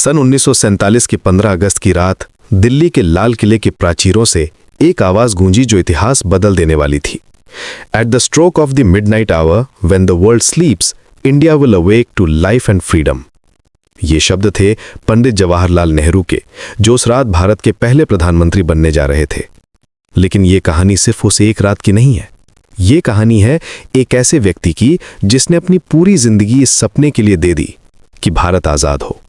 सन 1947 की 15 अगस्त की रात दिल्ली के लाल किले के प्राचीरों से एक आवाज गूंजी जो इतिहास बदल देने वाली थी। At the stroke of the midnight hour when the world sleeps, India will awake to life and freedom. ये शब्द थे पंडित जवाहरलाल नेहरू के, जो उस रात भारत के पहले प्रधानमंत्री बनने जा रहे थे। लेकिन ये कहानी सिर्फ उस एक रात की नहीं है। ये कहानी है एक ऐसे व्यक्ति की जिसने अपनी पूरी जिंदगी इस सपने के लिए दे दी कि भारत आजाद हो।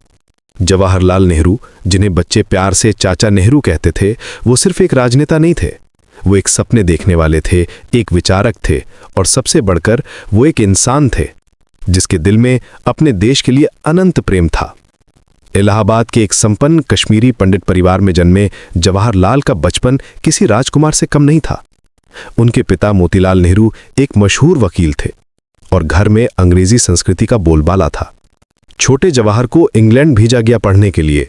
जवाहरलाल नेहरू, जिन्हें बच्चे प्यार से चाचा नेहरू कहते थे, वो सिर्फ एक राजनेता नहीं थे। वो एक सपने देखने वाले थे, एक विचारक थे, और सबसे बढ़कर वो एक इंसान थे जिसके दिल में अपने देश के लिए अनंत प्रेम था। इलाहाबाद के एक संपन्न कश्मीरी पंडित परिवार में जन्मे जवाहरलाल का बचपन किसी राजकुमार से कम नहीं था। उनके पिता मोतीलाल नेहरू एक मशहूर वकील थे और घर में अंग्रेजी संस्कृति का बोलबाला था। छोटे जवाहर को इंग्लैंड भेजा गया पढ़ने के लिए।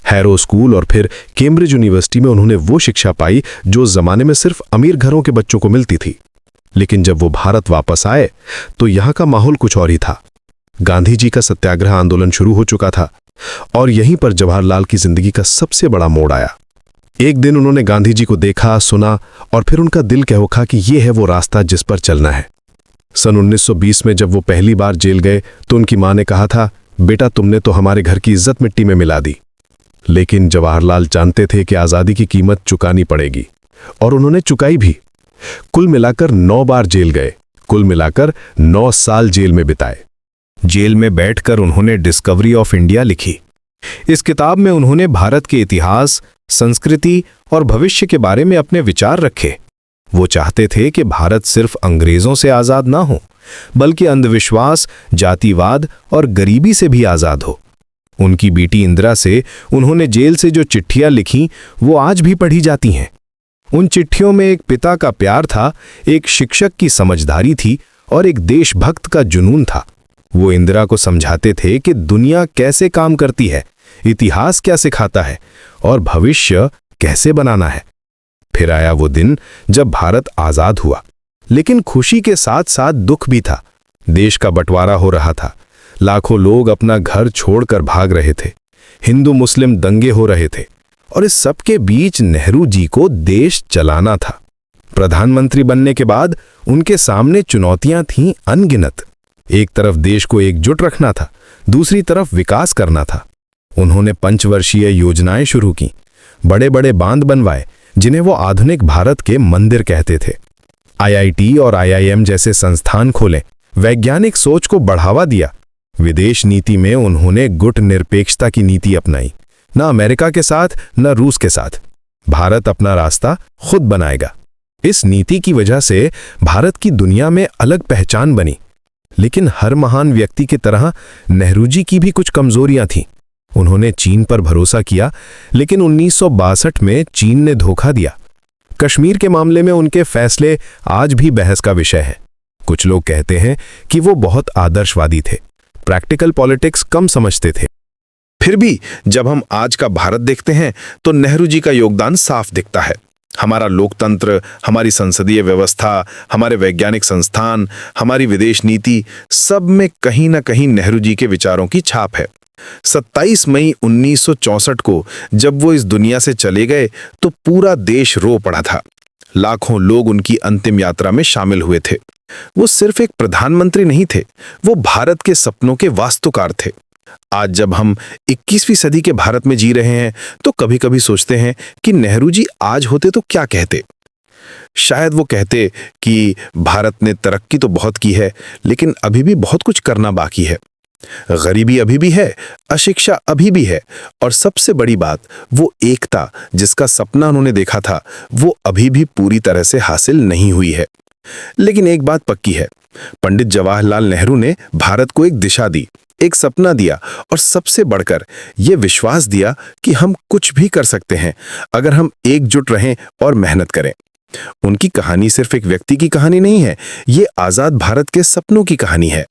हैरो स्कूल और फिर कैम्ब्रिज यूनिवर्सिटी में उन्होंने वो शिक्षा पाई जो उस जमाने में सिर्फ अमीर घरों के बच्चों को मिलती थी। लेकिन जब वो भारत वापस आए तो यहाँ का माहौल कुछ और ही था। गांधी जी का सत्याग्रह आंदोलन शुरू हो चुका था और यहीं पर जवाहरलाल की जिंदगी का सबसे बड़ा मोड़ आया। एक दिन उन्होंने गांधी जी को देखा, सुना और फिर उनका दिल कह उठा कि ये है वो रास्ता जिस पर चलना है। सन 1920 में जब वो पहली बार जेल गए तो उनकी मां ने कहा था, बेटा तुमने तो हमारे घर की इज्जत मिट्टी में मिला दी। लेकिन जवाहरलाल जानते थे कि आजादी की कीमत चुकानी पड़ेगी और उन्होंने चुकाई भी। कुल मिलाकर 9 बार जेल गए, कुल मिलाकर 9 साल जेल में बिताए। जेल में बैठकर उन्होंने डिस्कवरी ऑफ इंडिया लिखी। इस किताब में उन्होंने भारत के इतिहास, संस्कृति और भविष्य के बारे में अपने विचार रखे। वो चाहते थे कि भारत सिर्फ अंग्रेजों से आजाद ना हो, बल्कि अंधविश्वास, जातिवाद और गरीबी से भी आजाद हो। उनकी बेटी इंदिरा से उन्होंने जेल से जो चिट्ठियां लिखीं वो आज भी पढ़ी जाती हैं। उन चिट्ठियों में एक पिता का प्यार था, एक शिक्षक की समझदारी थी और एक देशभक्त का जुनून था। वो इंदिरा को समझाते थे कि दुनिया कैसे काम करती है, इतिहास क्या सिखाता है और भविष्य कैसे बनाना है। फिर आया वो दिन जब भारत आजाद हुआ, लेकिन खुशी के साथ साथ दुख भी था। देश का बंटवारा हो रहा था, लाखों लोग अपना घर छोड़कर भाग रहे थे, हिंदू मुस्लिम दंगे हो रहे थे और इस सब के बीच नेहरू जी को देश चलाना था। प्रधानमंत्री बनने के बाद उनके सामने चुनौतियां थीं अनगिनत। एक तरफ देश को एकजुट रखना था, दूसरी तरफ विकास करना था। उन्होंने पंचवर्षीय योजनाएं शुरू की, बड़े बड़े बांध बनवाए जिन्हें वो आधुनिक भारत के मंदिर कहते थे। आईआईटी और आईआईएम जैसे संस्थान खोले, वैज्ञानिक सोच को बढ़ावा दिया। विदेश नीति में उन्होंने गुट निरपेक्षता की नीति अपनाई, न अमेरिका के साथ न रूस के साथ। भारत अपना रास्ता खुद बनाएगा। इस नीति की वजह से भारत की दुनिया में अलग पहचान बनी। लेकिन हर महान व्यक्ति की तरह नेहरू जी की भी कुछ कमजोरियां थीं। उन्होंने चीन पर भरोसा किया, लेकिन 1962 में चीन ने धोखा दिया। कश्मीर के मामले में उनके फैसले आज भी बहस का विषय हैं। कुछ लोग कहते हैं कि वो बहुत आदर्शवादी थे, प्रैक्टिकल पॉलिटिक्स कम समझते थे। फिर भी जब हम आज का भारत देखते हैं तो नेहरू जी का योगदान साफ दिखता है। हमारा लोकतंत्र, हमारी संसदीय व्यवस्था, हमारे वैज्ञानिक संस्थान, हमारी विदेश नीति, सब में कहीं ना कहीं नेहरू जी के विचारों की छाप है। 27 मई 1964 को जब वो इस दुनिया से चले गए तो पूरा देश रो पड़ा था। लाखों लोग उनकी अंतिम यात्रा में शामिल हुए थे। वो सिर्फ एक प्रधानमंत्री नहीं थे, वो भारत के सपनों के वास्तुकार थे। आज जब हम 21वीं सदी के भारत में जी रहे हैं तो कभी कभी सोचते हैं कि नेहरू जी आज होते तो क्या कहते। शायद वो कहते कि भारत ने तरक्की तो बहुत की है, लेकिन अभी भी बहुत कुछ करना बाकी है। गरीबी अभी भी है, अशिक्षा अभी भी है, और सबसे बड़ी बात, वो एकता जिसका सपना उन्होंने देखा था वो अभी भी पूरी तरह से हासिल नहीं हुई है। लेकिन एक बात पक्की है, पंडित जवाहरलाल नेहरू ने भारत को एक दिशा दी, एक सपना दिया और सबसे बढ़कर ये विश्वास दिया कि हम कुछ भी कर सकते हैं अगर हम एकजुट रहें और मेहनत करें। उनकी कहानी सिर्फ एक व्यक्ति की कहानी नहीं है, ये आजाद भारत के सपनों की कहानी है।